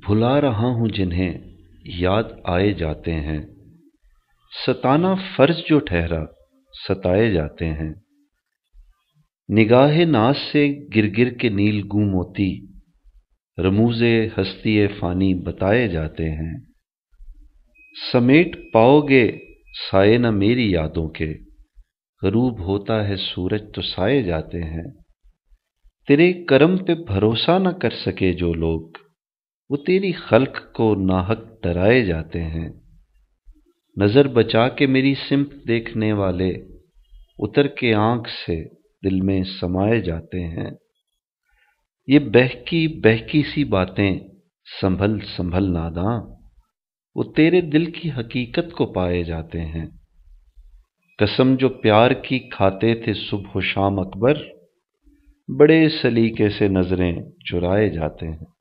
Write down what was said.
بھلا رہا ہوں جنہیں یاد آئے جاتے ہیں، ستانا فرض جو ٹھہرا ستائے جاتے ہیں۔ نگاہ ناز سے گر گر کے نیل گوں موتی رموز ہستی فانی بتائے جاتے ہیں۔ سمیٹ پاؤ گے سائے نہ میری یادوں کے، غروب ہوتا ہے سورج تو سائے جاتے ہیں۔ تیرے کرم پہ بھروسہ نہ کر سکے جو لوگ، وہ تیری خلق کو ناحق ڈرائے جاتے ہیں۔ نظر بچا کے میری سمت دیکھنے والے، اتر کے آنکھ سے دل میں سمائے جاتے ہیں۔ یہ بہکی بہکی سی باتیں سنبھل سنبھل ناداں، وہ تیرے دل کی حقیقت کو پائے جاتے ہیں۔ قسم جو پیار کی کھاتے تھے صبح و شام اکبر، بڑے سلیقے سے نظریں چرائے جاتے ہیں۔